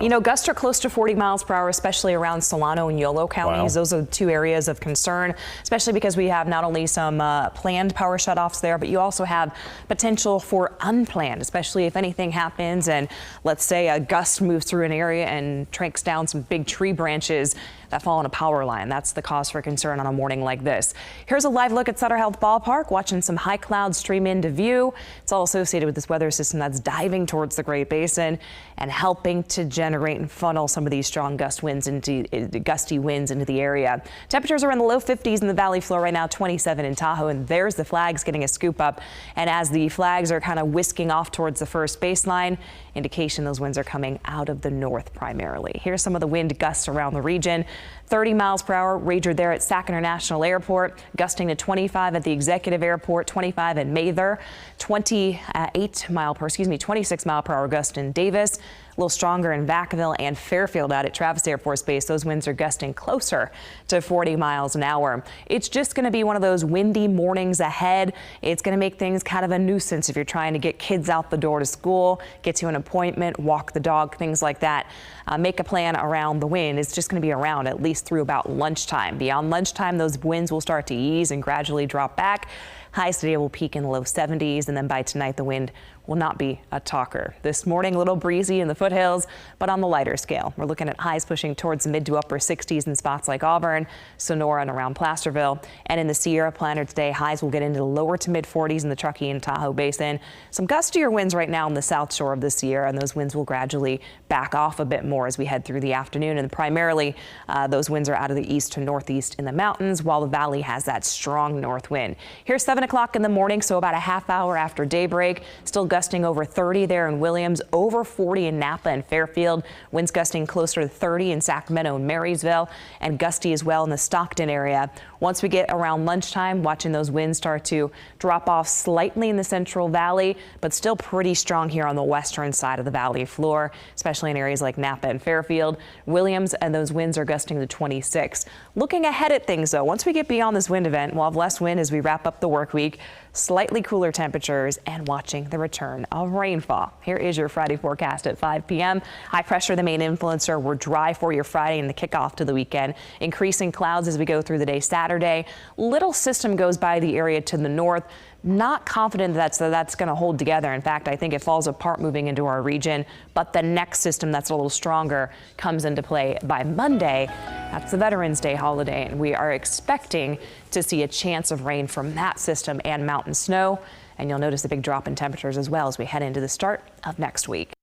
You know, gusts are close to 40 miles per hour, especially around Solano and Yolo counties. Wow. Those are two areas of concern, especially because we have not only some planned power shutoffs there, but you also have potential for unplanned, especially if anything happens and let's say a gust moves through an area and tracks down some big tree branches that fall on a power line. That's the cause for concern on a morning like this. Here's a live look at Sutter Health Ballpark, watching some high clouds stream into view. It's all associated with this weather system that's diving towards the Great Basin and helping to generate and funnel some of these strong gusty winds into the area. Temperatures are in the low 50s in the valley floor right now, 27 in Tahoe, and there's the flags getting a scoop up. And as the flags are kind of whisking off towards the first baseline, indication those winds are coming out of the north primarily. Here's some of the wind gusts around the region. 30 miles per hour rager there at Sac International Airport, gusting to 25 at the Executive Airport, 25 at Mather, 26 mile per hour gust in Davis. A little stronger in Vacaville and Fairfield out at Travis Air Force Base. Those winds are gusting closer to 40 miles an hour. It's just going to be one of those windy mornings ahead. It's going to make things kind of a nuisance if you're trying to get kids out the door to school, get to an appointment, walk the dog, things like that. Make a plan around the wind. It's just going to be around at least through about lunchtime. Beyond lunchtime, those winds will start to ease and gradually drop back. Highs today will peak in the low 70s, and then by tonight the wind will not be a talker. This morning a little breezy in the foothills, but on the lighter scale. We're looking at highs pushing towards the mid to upper 60s in spots like Auburn, Sonora, and around Placerville. And in the Sierra Planner today, highs will get into the lower to mid 40s in the Truckee and Tahoe Basin. Some gustier winds right now on the south shore of the Sierra, and those winds will gradually back off a bit more as we head through the afternoon. And primarily those winds are out of the east to northeast in the mountains, while the valley has that strong north wind. Here's 7 o'clock in the morning, so about a half hour after daybreak. Still gusting over 30 there in Williams, over 40 in Napa and Fairfield. Winds gusting closer to 30 in Sacramento and Marysville, and gusty as well in the Stockton area. Once we get around lunchtime, watching those winds start to drop off slightly in the Central Valley, but still pretty strong here on the western side of the valley floor, especially in areas like Napa and Fairfield. Williams, and those winds are gusting to 26. Looking ahead at things though, once we get beyond this wind event, we'll have less wind as we wrap up the work week, slightly cooler temperatures, and watching the return of rainfall. Here is your Friday forecast at 5 p.m. High pressure, the main influencer. We're dry for your Friday and the kickoff to the weekend. Increasing clouds as we go through the day Saturday. Little system goes by the area to the north. Not confident that's going to hold together. In fact, I think it falls apart moving into our region. But the next system that's a little stronger comes into play by Monday. That's the Veterans Day holiday, and we are expecting to see a chance of rain from that system and mountain snow. And you'll notice a big drop in temperatures as well as we head into the start of next week.